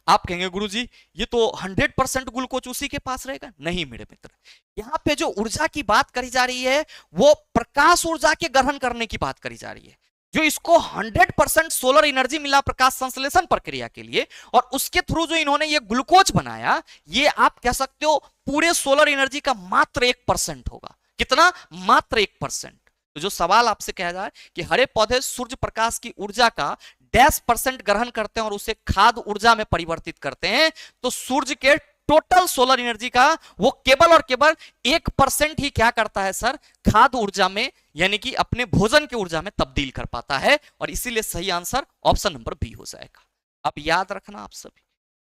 Speaker 1: आप कहेंगे गुरुजी ये तो 100% ग्लूकोज उसी के पास रहेगा। नहीं मेरे मित्र, यहाँ पे जो ऊर्जा की बात करी जा रही है वो प्रकाश ऊर्जा के ग्रहण करने की बात करी जा रही है। जो इसको 100% सोलर एनर्जी मिला प्रकाश संश्लेषण प्रक्रिया के लिए, और उसके थ्रू जो इन्होंने ये ग्लूकोज बनाया, ये आप कह सकते हो पूरे सोलर एनर्जी का मात्र 1% होगा। कितना? मात्र 1%। तो जो सवाल आपसे कहा जाए कि हरे पौधे सूर्य प्रकाश की ऊर्जा का %% ग्रहण करते हैं और उसे खाद्य ऊर्जा में परिवर्तित करते हैं, तो सूर्य के टोटल सोलर एनर्जी का वो केवल और केवल 1% ही क्या करता है सर? खाद्य ऊर्जा में, यानी कि अपने भोजन की ऊर्जा में तब्दील कर पाता है। और इसीलिए सही आंसर ऑप्शन नंबर बी हो जाएगा। अब याद रखना आप सभी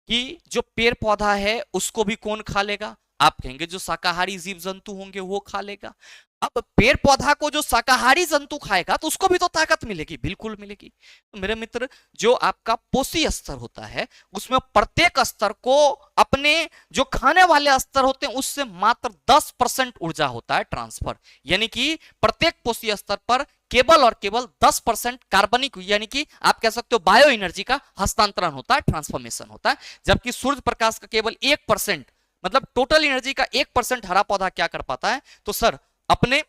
Speaker 1: कि जो पेड़ पौधा है उसको भी कौन खा लेगा? आप कहेंगे जो शाकाहारी जीव जंतु होंगे वो खा लेगा। अब पेड़ पौधा को जो शाकाहारी जंतु खाएगा तो उसको भी तो ताकत मिलेगी, बिल्कुल मिलेगी। तो मेरे मित्र जो आपका पोषी स्तर होता है उसमें प्रत्येक स्तर को अपने जो खाने वाले स्तर होते हैं उससे मात्र 10% ऊर्जा होता है ट्रांसफर, यानी कि प्रत्येक पोषी स्तर पर केवल और केवल 10% कार्बनिक, यानी कि आप कह सकते हो बायो एनर्जी का हस्तांतरण होता है, ट्रांसफॉर्मेशन होता है। जबकि सूर्य प्रकाश का केवल 1%, मतलब टोटल एनर्जी का 1% हरा पौधा क्या कर पाता है? तो सर अपने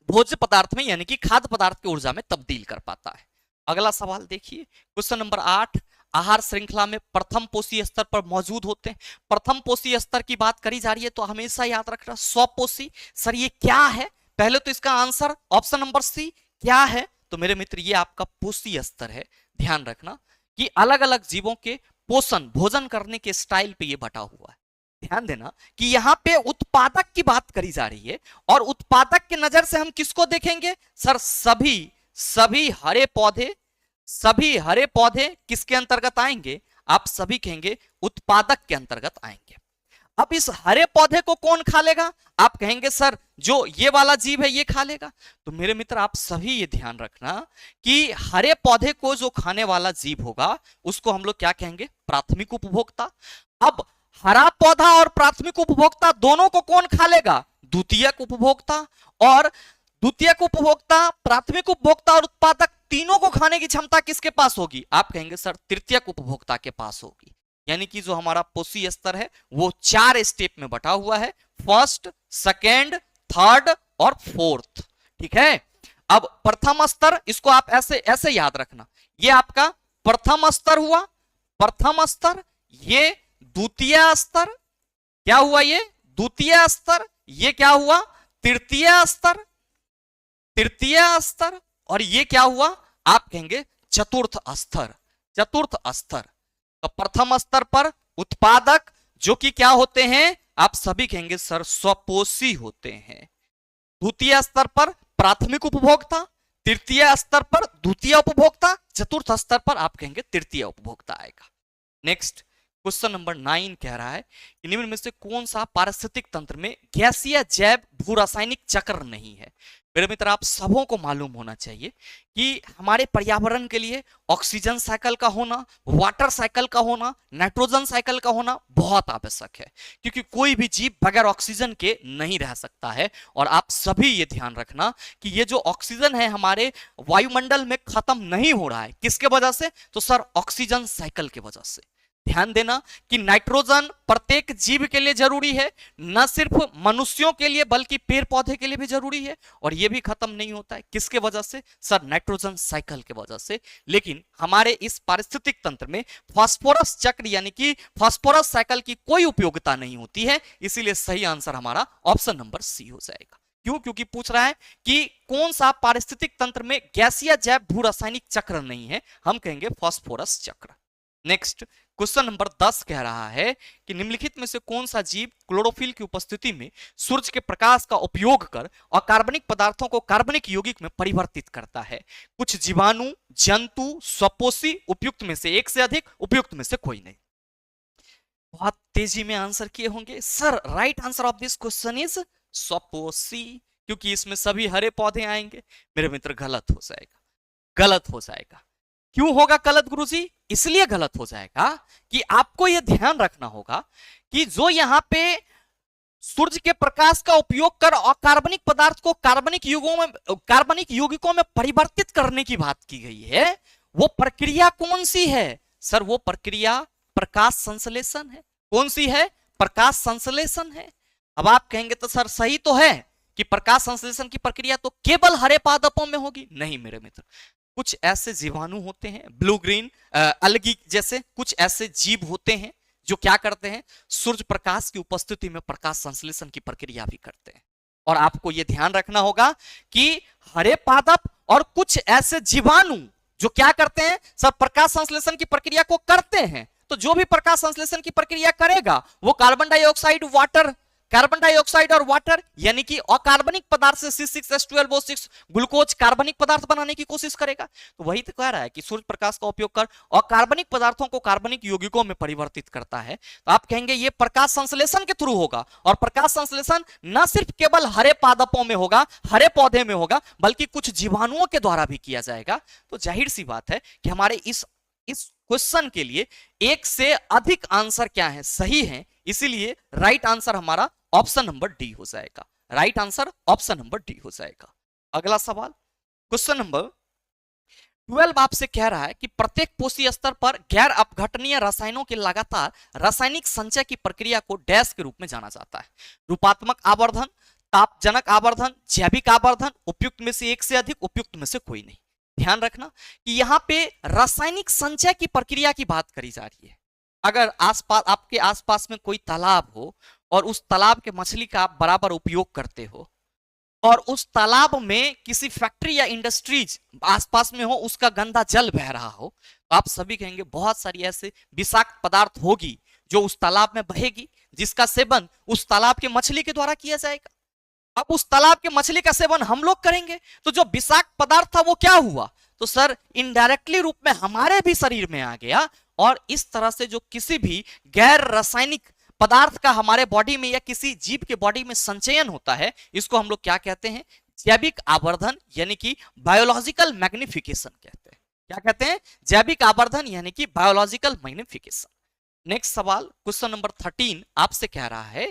Speaker 1: भोज्य पदार्थ में, यानी कि खाद्य पदार्थ की ऊर्जा में तब्दील कर पाता है। अगला सवाल देखिए, क्वेश्चन नंबर 8, आहार श्रृंखला में प्रथम पोषी स्तर पर मौजूद होते हैं। प्रथम पोषी स्तर की बात करी जा रही है तो हमेशा याद रखना स्वपोषी। सर ये क्या है? पहले तो इसका आंसर ऑप्शन नंबर सी क्या है? तो मेरे मित्र ये आपका पोषी स्तर है। ध्यान रखना कि अलग अलग जीवों के पोषण, भोजन करने के स्टाइल पे ये बटा हुआ है। ध्यान देना कि यहां पे उत्पादक की बात करी जा रही है, और उत्पादक की नजर से हम किसको देखेंगे? सर सभी हरे पौधे किसके अंतर्गत आएंगे? आप सभी कहेंगे उत्पादक के अंतर्गत आएंगे। अब इस हरे पौधे को कौन खा लेगा? आप कहेंगे सर जो ये वाला जीव है ये खा लेगा। तो मेरे मित्र आप सभी ये ध्यान रखना कि हरे पौधे को जो खाने वाला जीव होगा उसको हम लोग क्या कहेंगे? प्राथमिक उपभोक्ता। अब हरा पौधा और प्राथमिक उपभोक्ता दोनों को कौन खा लेगा? द्वितीयक उपभोक्ता। और द्वितीयक उपभोक्ता, प्राथमिक उपभोक्ता और उत्पादक तीनों को खाने की क्षमता किसके पास होगी? आप कहेंगे सर तृतीयक उपभोक्ता के पास होगी। यानी कि जो हमारा पोषी स्तर है वो 4 स्टेप में बटा हुआ है, फर्स्ट, सेकेंड, थर्ड और फोर्थ। ठीक है, अब प्रथम स्तर, इसको आप ऐसे ऐसे याद रखना, ये आपका प्रथम स्तर हुआ, प्रथम स्तर, ये द्वितीय स्तर, क्या हुआ? ये द्वितीय स्तर, ये क्या हुआ? तृतीय स्तर, तृतीय स्तर, और ये क्या हुआ? आप कहेंगे चतुर्थ स्तर, चतुर्थ स्तर। तो प्रथम स्तर पर उत्पादक जो कि क्या होते हैं? आप सभी कहेंगे सर स्वपोषी होते हैं। द्वितीय स्तर पर प्राथमिक उपभोक्ता, तृतीय स्तर पर द्वितीय उपभोक्ता, चतुर्थ स्तर पर आप कहेंगे तृतीय उपभोक्ता आएगा। नेक्स्ट क्वेश्चन नंबर 9 कह रहा है कि निम्न में से कौन सा पारिस्थितिक तंत्र में गैसीय जैव भू रासायनिक चक्र नहीं है? मेरे मित्र आप सबों को मालूम होना चाहिए कि हमारे पर्यावरण के लिए ऑक्सीजन साइकिल का होना, वाटर साइकिल का होना, नाइट्रोजन साइकिल का होना बहुत आवश्यक है, क्योंकि कोई भी जीव बगैर ऑक्सीजन के नहीं रह सकता है। और आप सभी ये ध्यान रखना कि ये जो ऑक्सीजन है हमारे वायुमंडल में खत्म नहीं हो रहा है, किसके वजह से? तो सर ऑक्सीजन साइकिल के वजह से। ध्यान देना कि नाइट्रोजन प्रत्येक जीव के लिए जरूरी है, न सिर्फ मनुष्यों के लिए बल्कि पेड़ पौधे के लिए भी जरूरी है, और यह भी खत्म नहीं होता है, किसके वजह से? सर नाइट्रोजन साइकिल के वजह से। लेकिन हमारे इस पारिस्थितिक तंत्र में फास्फोरस चक्र यानी कि फास्फोरस साइकिल की कोई उपयोगिता नहीं होती है, इसीलिए सही आंसर हमारा ऑप्शन नंबर सी हो जाएगा। क्यों? क्योंकि पूछ रहा है कि कौन सा पारिस्थितिक तंत्र में गैसीय जैव भू रासायनिक चक्र नहीं है, हम कहेंगे फास्फोरस चक्र। नेक्स्ट क्वेश्चन नंबर 10 कह रहा है कि निम्नलिखित में से कौन सा जीव क्लोरोफिल की उपस्थिति में सूर्य के प्रकाश का उपयोग कर अकार्बनिक पदार्थों को कार्बनिक यौगिक में परिवर्तित करता है? कुछ जीवाणु, जंतु, स्वपोषी, उपयुक्त में से एक से अधिक, उपयुक्त में से कोई नहीं। बहुत तेजी में आंसर किए होंगे। Sir right answer of this question is स्वपोषी, क्योंकि इसमें सभी हरे पौधे आएंगे। मेरे मित्र गलत हो जाएगा, गलत हो जाएगा। क्यों होगा गलत गुरुजी? इसलिए गलत हो जाएगा कि आपको यह ध्यान रखना होगा कि जो यहां पे सूर्य के प्रकाश का उपयोग कर अकार्बनिक पदार्थ को कार्बनिक यौगिकों में परिवर्तित करने की बात की गई है, वो प्रक्रिया कौन सी है? सर वो प्रक्रिया प्रकाश संश्लेषण है। कौन सी है? प्रकाश संश्लेषण है। अब आप कहेंगे तो सर सही तो है कि प्रकाश संश्लेषण की प्रक्रिया तो केवल हरे पादपों में होगी। नहीं मेरे मित्र, कुछ ऐसे जीवाणु होते हैं, ब्लू ग्रीन अलगी जैसे कुछ ऐसे जीव होते हैं जो क्या करते हैं? सूर्य प्रकाश की उपस्थिति में प्रकाश संश्लेषण की प्रक्रिया भी करते हैं। और आपको यह ध्यान रखना होगा कि हरे पादप और कुछ ऐसे जीवाणु जो क्या करते हैं? सब प्रकाश संश्लेषण की प्रक्रिया को करते हैं। तो जो भी प्रकाश संश्लेषण की प्रक्रिया करेगा वो carbon dioxide, water, carbon dioxide और वाटर यानी कि अकार्बनिक पदार्थ से C6H12O6 ग्लूकोज कार्बनिक पदार्थ बनाने की कोशिश करेगा। तो वही तो कह रहा है कि सूर्य प्रकाश का उपयोग कर अकार्बनिक पदार्थों को कार्बनिक यौगिकों में परिवर्तित करता है। तो आप कहेंगे ये प्रकाश संश्लेषण के थ्रू होगा, और प्रकाश संश्लेषण न सिर्फ केवल हरे पादपों में होगा, हरे पौधे में होगा, बल्कि कुछ जीवाणुओं के द्वारा भी किया जाएगा। तो जाहिर सी बात है कि हमारे इस क्वेश्चन के लिए एक से अधिक आंसर क्या है? सही है। इसीलिए राइट आंसर हमारा ऑप्शन नंबर डी हो जाएगा। Right answer option number D हो जाएगा। अगला सवाल क्वेश्चन नंबर 12 आपसे कह रहा है कि प्रत्येक पोषी स्तर पर गैर अपघटनीय रसायनों के लगातार रासायनिक संचय की प्रक्रिया को डैश के रूप में जाना जाता है। रूपात्मक आवर्धन, तापजनक आवर्धन, जैविक आवर्धन, उपयुक्त में से एक से अधिक, उपयुक्त में से कोई नहीं। ध्यान रखना कि यहां पे रासायनिक संचय की प्रक्रिया की बात करी जा रही है। अगर आसपास आपके आसपास में कोई तालाब हो और उस तालाब के मछली का आप बराबर उपयोग करते हो, और उस तालाब में किसी फैक्ट्री या इंडस्ट्रीज आसपास में हो, उसका गंदा जल बह रहा हो, तो आप सभी कहेंगे बहुत सारी ऐसे विषाक्त पदार्थ होगी जो उस तालाब में बहेगी, जिसका सेवन उस तालाब के मछली के द्वारा किया जाएगा। अब उस तालाब के मछली का सेवन हम लोग करेंगे तो जो विषाक्त पदार्थ था वो क्या हुआ? तो सर इनडायरेक्टली रूप में हमारे भी शरीर में आ गया, और इस तरह से जो किसी भी गैर रासायनिक पदार्थ का हमारे बॉडी में या किसी जीव के बॉडी में संचयन होता है, इसको हम लोग क्या कहते हैं? जैविक आवर्धन यानी कि बायोलॉजिकल मैग्निफिकेशन कहते हैं। क्या कहते हैं? जैविक आवर्धन यानी कि बायोलॉजिकल मैग्निफिकेशन। नेक्स्ट सवाल क्वेश्चन नंबर 13 आपसे कह रहा है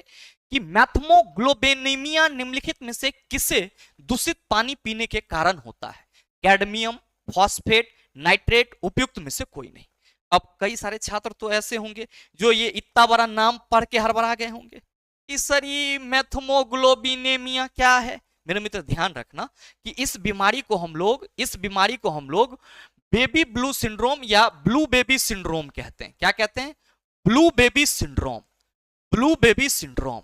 Speaker 1: कि मैथमोग्लोबिनेमिया निम्नलिखित में से किसे दूषित पानी पीने के कारण होता है? कैडमियम, फॉस्फेट, नाइट्रेट, उपयुक्त में से कोई नहीं। अब कई सारे छात्र तो ऐसे होंगे जो ये इतना बड़ा नाम पढ़ के हड़बड़ा गए होंगे कि सर ये मैथमोग्लोबिनेमिया क्या है? मेरे मित्र ध्यान रखना कि इस बीमारी को हम लोग बेबी ब्लू सिंड्रोम या ब्लू बेबी सिंड्रोम कहते हैं। क्या कहते हैं? Blue baby syndrome. Blue baby syndrome.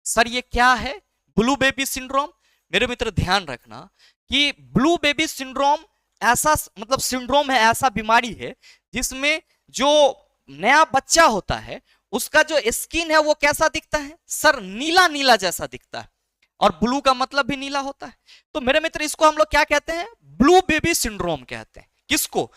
Speaker 1: Sir ये क्या है ब्लू बेबी सिंड्रोम? मेरे मित्र ध्यान रखना कि ब्लू बेबी सिंड्रोम ऐसा मतलब सिंड्रोम है, ऐसा बीमारी है जिसमें जो नया बच्चा होता है उसका जो स्किन है वो कैसा दिखता है? सर नीला नीला जैसा दिखता है, और ब्लू का मतलब भी नीला होता है। तो मेरे मित्र इसको हम लोग क्या कहते हैं? ब्लू बेबी सिंड्रोम कहते हैं। किसको?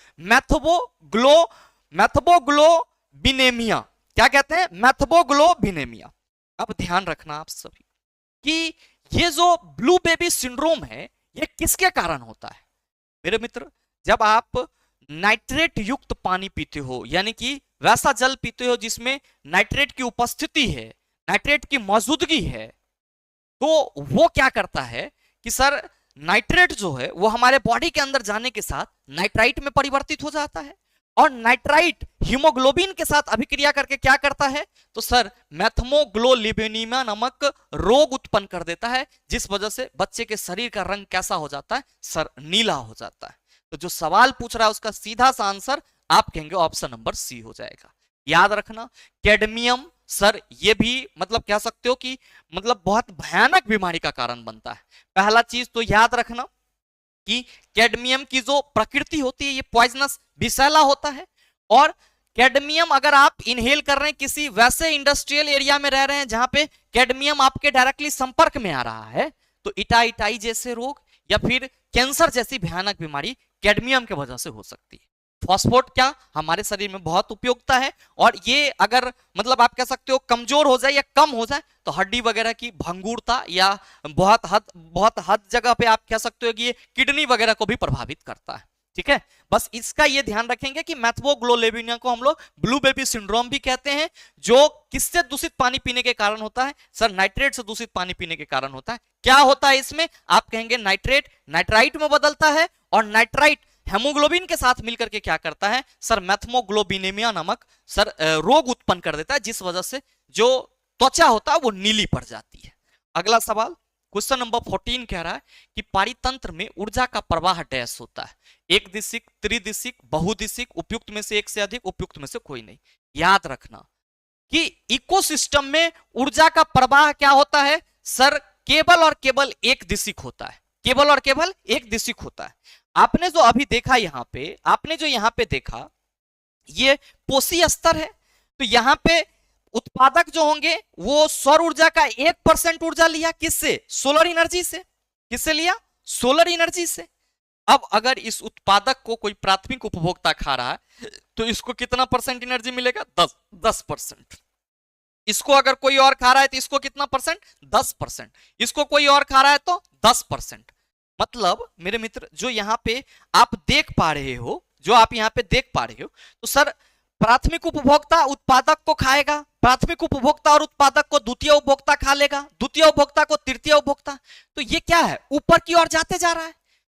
Speaker 1: मैथमोग्लोबिनेमिया। क्या कहते हैं? मैथमोग्लोबिनेमिया। अब ध्यान रखना आप सभी कि ये जो ब्लू बेबी सिंड्रोम है ये किसके कारण होता है? मेरे मित्र जब आप नाइट्रेट युक्त पानी पीते हो यानी कि वैसा जल पीते हो जिसमें नाइट्रेट की उपस्थिति है, नाइट्रेट की मौजूदगी है, तो वो क्या करता है कि सर नाइट्रेट जो है वो हमारे बॉडी के अंदर जाने के साथ नाइट्राइट में परिवर्तित हो जाता है, और नाइट्राइट हीमोग्लोबिन के साथ अभिक्रिया करके क्या करता है? तो सर मैथमोग्लोबिनेमिया नामक रोग उत्पन्न कर देता है, जिस वजह से बच्चे के शरीर का रंग कैसा हो जाता है? सर नीला हो जाता है। तो जो सवाल पूछ रहा है उसका सीधा सा आंसर आप कहेंगे ऑप्शन नंबर सी हो जाएगा। याद रखना कैडमियम, सर ये भी मतलब कह सकते हो कि मतलब बहुत भयानक बीमारी का कारण बनता है। पहला चीज तो याद रखना कि कैडमियम की जो प्रकृति होती है ये पॉइजनस विषैला होता है, और कैडमियम अगर आप इनहेल कर रहे हैं, किसी वैसे इंडस्ट्रियल एरिया में रह रहे हैं जहां पे कैडमियम आपके डायरेक्टली संपर्क में आ रहा है, तो इटाई जैसे रोग या फिर कैंसर जैसी भयानक बीमारी कैडमियम की वजह से हो सकती है। फॉस्फोट क्या हमारे शरीर में बहुत उपयोगिता है, और ये अगर मतलब आप कह सकते हो कमजोर हो जाए या कम हो जाए तो हड्डी वगैरह की भंगुरता या बहुत हद जगह पे आप कह सकते हो कि ये किडनी वगैरह को भी प्रभावित करता है। ठीक है, बस इसका ये ध्यान रखेंगे कि मैथमोग्लोबिनेमिया को हम लोग ब्लू बेबी सिंड्रोम भी कहते हैं, जो किससे दूषित पानी पीने के कारण होता है? सर नाइट्रेट से दूषित पानी पीने के कारण होता है। क्या होता है इसमें? आप कहेंगे नाइट्रेट नाइट्राइट में बदलता है, और नाइट्राइट हेमोग्लोबिन के साथ मिलकर के क्या करता है? सर मैथमोग्लोबिनेमिया नामक सर रोग उत्पन्न कर देता है, जिस वजह से जो त्वचा होता है वो नीली पड़ जाती है। अगला सवाल क्वेश्चन नंबर 14 कह रहा है कि पारितंत्र में ऊर्जा का प्रवाह डैश होता है? एक दिशिक, त्रिदिशिक, बहुदिशिक, उपयुक्त में से एक से अधिक, उपयुक्त में से कोई नहीं। याद रखना कि इकोसिस्टम में ऊर्जा का प्रवाह क्या होता है? सर केवल और केवल एक दिशिक होता है, केवल और केवल एक दिशिक होता है। आपने जो अभी देखा यहाँ पे, आपने जो यहाँ पे देखा ये पोषी स्तर है, तो यहाँ पे उत्पादक जो होंगे वो सौर ऊर्जा का 1% ऊर्जा लिया, किससे? सोलर एनर्जी से। किससे लिया? सोलर एनर्जी से। अब अगर इस उत्पादक को कोई प्राथमिक उपभोक्ता खा रहा है तो इसको कितना परसेंट एनर्जी मिलेगा? 10%। इसको अगर कोई और खा रहा है तो इसको कितना परसेंट? 10%। इसको कोई और खा रहा है तो 10%। मतलब मेरे मित्र जो यहाँ पे आप देख पा रहे हो, तो सर प्राथमिक उपभोक्ता उत्पादक को खाएगा, प्राथमिक उपभोक्ता और उत्पादक को द्वितीय उपभोक्ता खा लेगा, द्वितीय उपभोक्ता को तृतीय उपभोक्ता। तो ये क्या है? ऊपर की ओर जाते जा रहा है।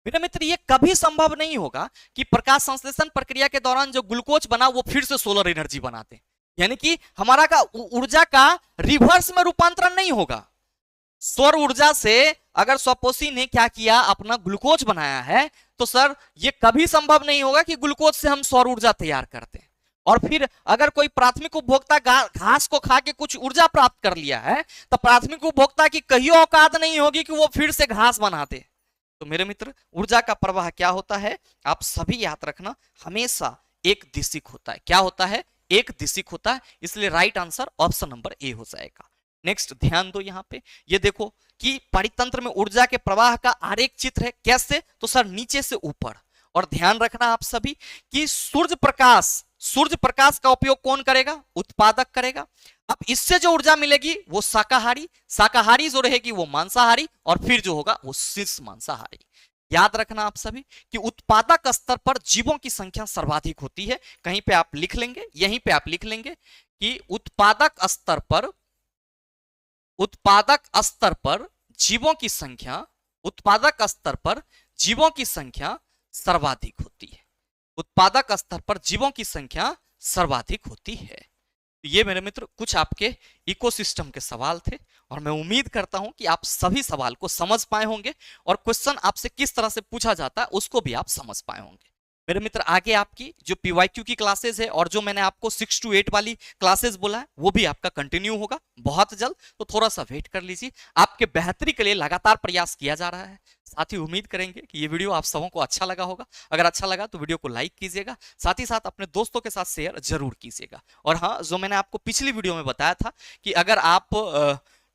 Speaker 1: मेरे मित्र ये कभी संभव नहीं होगा कि प्रकाश संश्लेषण प्रक्रिया के दौरान जो ग्लूकोज बना वो फिर से सोलर एनर्जी बनाते, यानी कि हमारा का ऊर्जा का रिवर्स में रूपांतरण नहीं होगा। सौर ऊर्जा से अगर स्वपोषी ने क्या किया, अपना ग्लूकोज बनाया है, तो सर ये कभी संभव नहीं होगा कि ग्लूकोज से हम सौर ऊर्जा तैयार करते हैं। और फिर अगर कोई प्राथमिक उपभोक्ता घास को खा के कुछ ऊर्जा प्राप्त कर लिया है, तो प्राथमिक उपभोक्ता की कहीं औकात नहीं होगी कि वो फिर से घास बनाते। तो मेरे मित्र ऊर्जा का प्रवाह क्या होता है? आप सभी याद रखना, हमेशा एक दिशिक होता है। क्या होता है? एक दिशिक होता है। इसलिए right answer option number A हो जाएगा। नेक्स्ट ध्यान दो, यहाँ पे ये देखो कि परितंत्र में ऊर्जा के प्रवाह का आरेख चित्र है। कैसे? तो सर नीचे से ऊपर। और ध्यान रखना आप सभी कि सूर्य प्रकाश का उपयोग कौन करेगा? उत्पादक करेगा। अब इससे जो ऊर्जा मिलेगी वो शाकाहारी, शाकाहारी जो रहेगी वो मांसाहारी, और फिर जो होगा वो शीर्ष मांसाहारी। याद रखना आप सभी कि उत्पादक स्तर पर जीवों की संख्या सर्वाधिक होती है। कहीं पे आप लिख लेंगे, यहीं पे आप लिख लेंगे कि उत्पादक स्तर पर जीवों की संख्या, उत्पादक स्तर पर जीवों की संख्या सर्वाधिक होती है। उत्पादक स्तर पर जीवों की संख्या सर्वाधिक होती है। ये मेरे मित्र कुछ आपके इकोसिस्टम के सवाल थे, और मैं उम्मीद करता हूं कि आप सभी सवाल को समझ पाए होंगे, और क्वेश्चन आपसे किस तरह से पूछा जाता है उसको भी आप समझ पाए होंगे। मेरे मित्र आगे आपकी जो पीवाईक्यू की क्लासेस है, और जो मैंने आपको 6 to 8 वाली क्लासेस बोला है, वो भी आपका कंटिन्यू होगा बहुत जल्द, तो थोड़ा सा वेट कर लीजिए। आपके बेहतरी के लिए लगातार प्रयास किया जा रहा है। साथ ही उम्मीद करेंगे कि ये वीडियो आप सबों को अच्छा लगा होगा। अगर अच्छा लगा तो वीडियो को लाइक कीजिएगा, साथ ही साथ अपने दोस्तों के साथ शेयर जरूर कीजिएगा। और हाँ, जो मैंने आपको पिछली वीडियो में बताया था कि अगर आप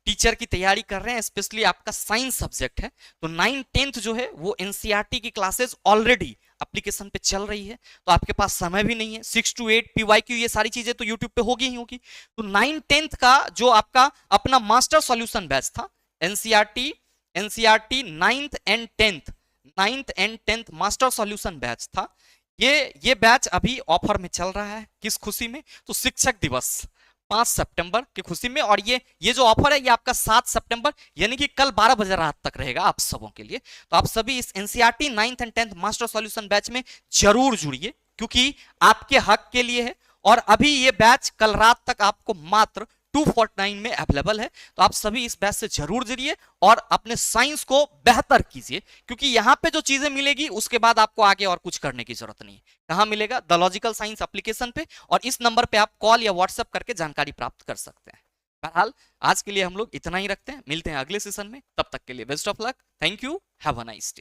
Speaker 1: टीचर की तैयारी कर रहे हैं, स्पेशली आपका साइंस सब्जेक्ट है, तो 9th-10th जो है वो एनसीईआरटी की क्लासेस ऑलरेडी एप्लीकेशन पे चल रही है, तो आपके पास समय भी नहीं है। 6 to 8 पीवाईक्यू ये सारी चीजें तो यूट्यूब पे होगी ही होगी। तो 9th-10th का जो आपका अपना मास्टर सॉल्यूशन बैच था, NCERT 9th and 10th master solution batch था, ये बैच अभी ऑफर में चल रहा है। किस खुशी में? तो शिक्षक दिवस 5 सितंबर की खुशी में। और ये जो ऑफर है ये आपका 7 सितंबर यानी कि कल 12 बजे रात तक रहेगा आप सबों के लिए। तो आप सभी इस NCERT 9th and 10th master solution batch में जरूर जुड़िए, क्योंकि आपके हक के लिए है। और अभी ये बैच कल रात तक आपको मात्र 249 में अवेलेबल है। तो आप सभी इस बैच से जरूर जुड़िए और अपने साइंस को बेहतर कीजिए, क्योंकि यहां पे जो चीजें मिलेगी उसके बाद आपको आगे और कुछ करने की जरूरत नहीं है। कहां मिलेगा? द लॉजिकल साइंस एप्लीकेशन पे, और इस नंबर पे आप कॉल या व्हाट्सएप करके जानकारी प्राप्त कर सकते हैं। बहरहाल आज के लिए हम लोग इतना ही रखते हैं, मिलते हैं अगले सेशन में। तब तक के लिए best of luck, thank you, have a nice day.